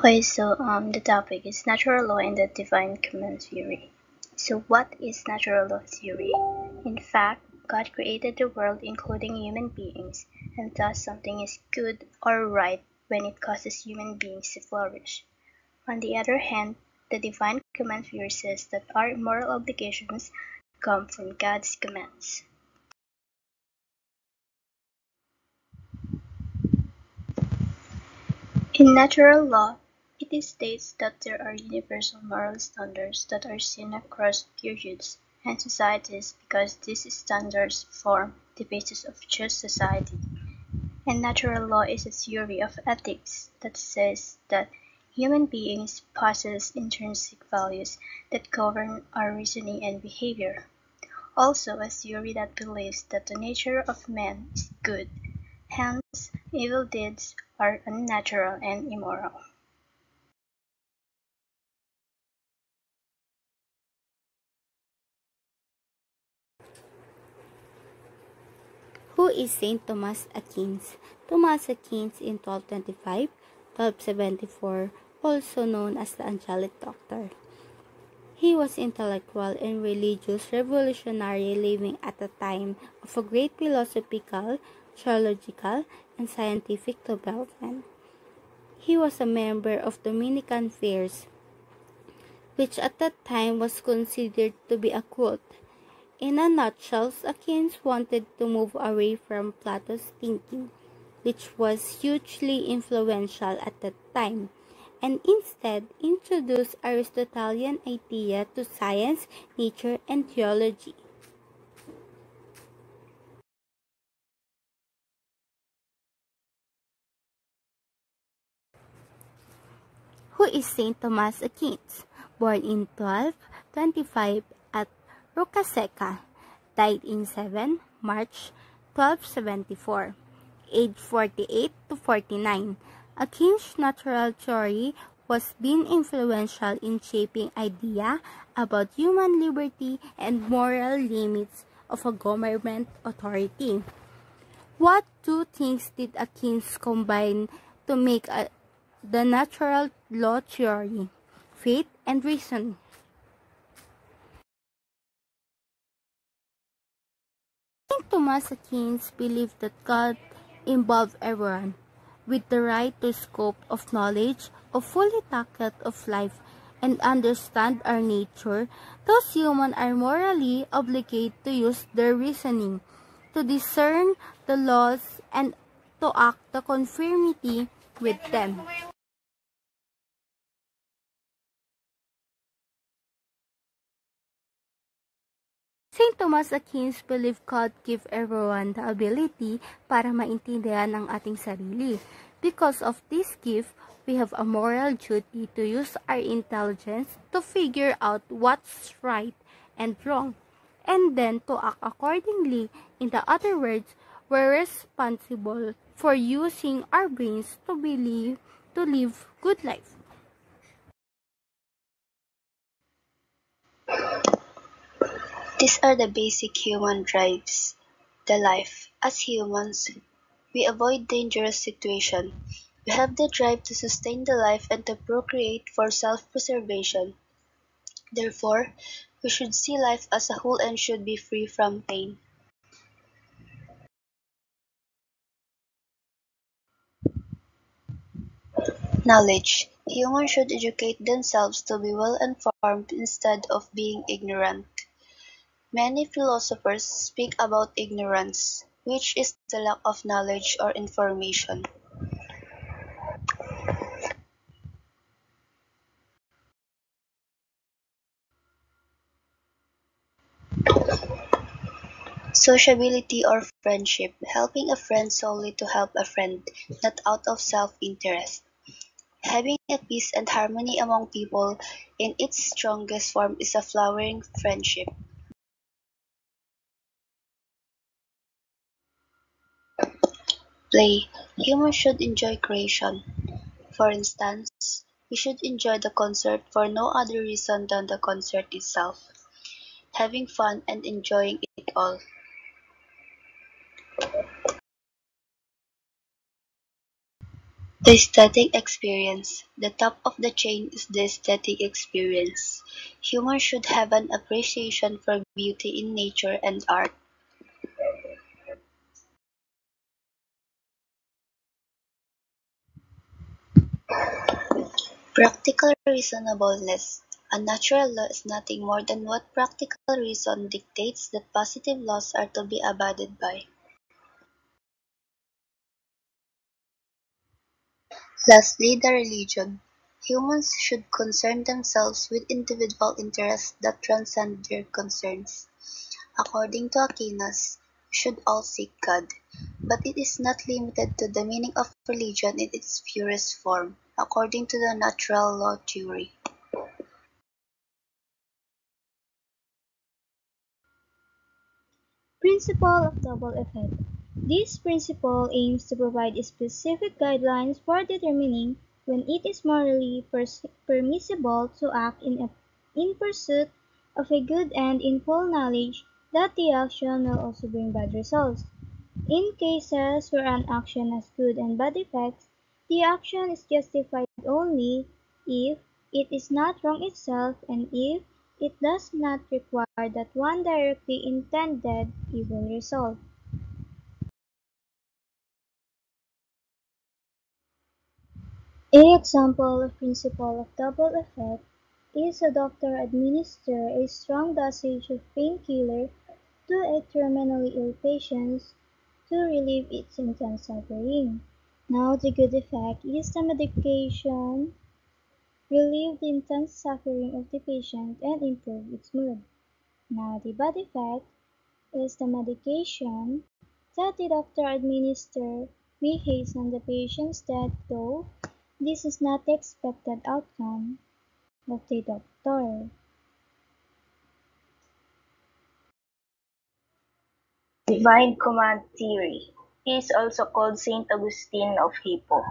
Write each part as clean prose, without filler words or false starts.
Okay, so the topic is natural law and the divine command theory. So what is natural law theory? In fact, God created the world including human beings, and thus something is good or right when it causes human beings to flourish. On the other hand, the divine command theory says that our moral obligations come from God's commands. In natural law, it states that there are universal moral standards that are seen across periods and societies because these standards form the basis of just society. And natural law is a theory of ethics that says that human beings possess intrinsic values that govern our reasoning and behavior. Also a theory that believes that the nature of man is good, hence evil deeds are unnatural and immoral. Who is Saint Thomas Aquinas? Thomas Aquinas in 1225-1274, also known as the Angelic Doctor. He was intellectual and religious revolutionary living at a time of a great philosophical, theological, and scientific development. He was a member of Dominican Friars, which at that time was considered to be a cult. In a nutshell, Aquinas wanted to move away from Plato's thinking, which was hugely influential at that time, and instead introduce Aristotelian idea to science, nature, and theology. Who is Saint Thomas Aquinas? Born in 1225 at Rocaseca, died in 7 March 1274, age 48 to 49. Aquinas' natural theory was being influential in shaping idea about human liberty and moral limits of a government authority. What two things did Aquinas combine to make the natural law theory? Faith and reason. Saint Thomas Aquinas believed that God involved everyone with the right to scope of knowledge, of fully tackle of life, and understand our nature. Thus humans are morally obligated to use their reasoning, to discern the laws, and to act the conformity with them. Saint Thomas Aquinas believed God gave everyone the ability para maintindihan ang ating sarili. Because of this gift, we have a moral duty to use our intelligence to figure out what's right and wrong, and then to act accordingly. In the other words, we're responsible for using our brains to live good life. These are the basic human drives. The life. As humans, we avoid dangerous situations. We have the drive to sustain the life and to procreate for self-preservation. Therefore, we should see life as a whole and should be free from pain. Knowledge. Humans should educate themselves to be well informed instead of being ignorant. Many philosophers speak about ignorance, which is the lack of knowledge or information. Sociability or friendship, helping a friend solely to help a friend, not out of self-interest. Having a peace and harmony among people in its strongest form is a flowering friendship. Play. Humans should enjoy creation. For instance, we should enjoy the concert for no other reason than the concert itself. Having fun and enjoying it all. The aesthetic experience. The top of the chain is the aesthetic experience. Humans should have an appreciation for beauty in nature and art. Practical reasonableness. A natural law is nothing more than what practical reason dictates that positive laws are to be abided by. Lastly, the religion. Humans should concern themselves with individual interests that transcend their concerns. According to Aquinas, we should all seek God, but it is not limited to the meaning of religion in its purest form, according to the natural law theory. Principle of double effect. This principle aims to provide specific guidelines for determining when it is morally permissible to act in pursuit of a good end in full knowledge that the action will also bring bad results. In cases where an action has good and bad effects, the action is justified only if it is not wrong itself and if it does not require that one directly intended evil result. A example of principle of double effect is a doctor administer a strong dosage of painkiller to a terminally ill patient to relieve its intense suffering. Now the good effect is the medication relieve the intense suffering of the patient and improve its mood. Now the bad effect is the medication that the doctor administer may hasten the patient's death, though this is not the expected outcome of the doctor. Divine command theory. He is also called Saint Augustine of Hippo.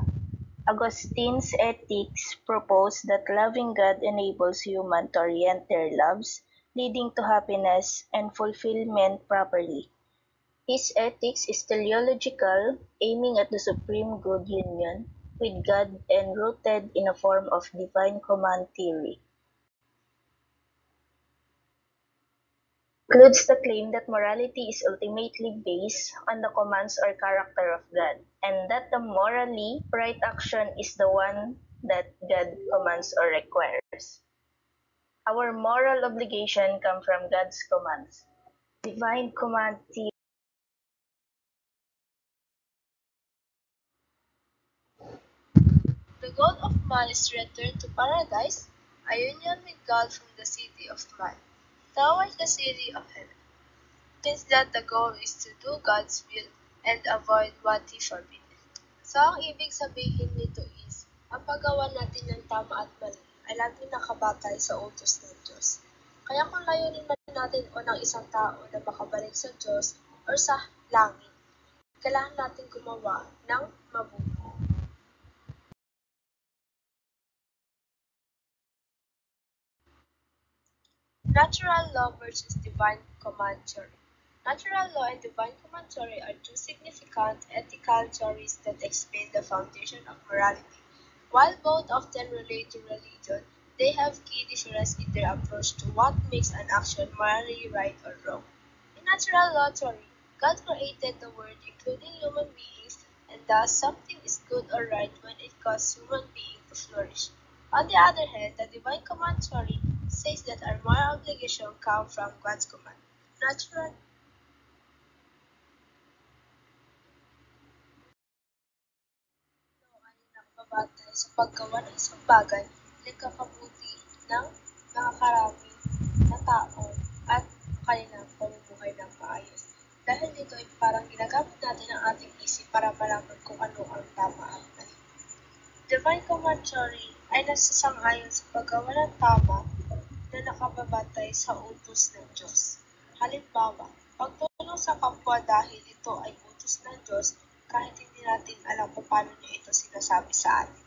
Augustine's ethics propose that loving God enables humans to orient their loves, leading to happiness and fulfillment properly. His ethics is teleological, aiming at the supreme good union with God and rooted in a form of divine command theory. Includes the claim that morality is ultimately based on the commands or character of God, and that the morally right action is the one that God commands or requires. Our moral obligation come from God's commands. Divine command theory. The goal of man is to return to paradise, a union with God from the city of man, towards the city of heaven. Means that the goal is to do God's will and avoid what He forbids. So ang ibig sabihin nito is, ang paggawa natin ng tama at mali ay laging nakabatay sa utos ng Diyos. Kaya kung layunin man natin o ng isang tao na makabalik sa Diyos o sa langit, kailangan natin gumawa ng mabuti. Natural law versus divine command theory. Natural law and divine command theory are two significant ethical theories that explain the foundation of morality. While both of them relate to religion, they have key differences in their approach to what makes an action morally right or wrong. In natural law theory, God created the world including human beings, and thus something is good or right when it causes human beings to flourish. On the other hand, the divine command theory says that our moral obligation come from God's command. Natural law ay nakabatay sa paggawa ng isang bagay na nagkakabuti ng nakakarami na tao at kanilang pamumuhay ng maayos. Dahil dito ay parang ginagamit natin ang ating isip para malaman kung ano ang tama at mali. Divine command theory ay nasasang-ayon sa paggawa ng tama na nakababatay sa utos ng Diyos. Halimbawa, pagtulong sa kapwa dahil ito ay utos ng Diyos kahit hindi natin alam kung paano niya ito sinasabi sa atin.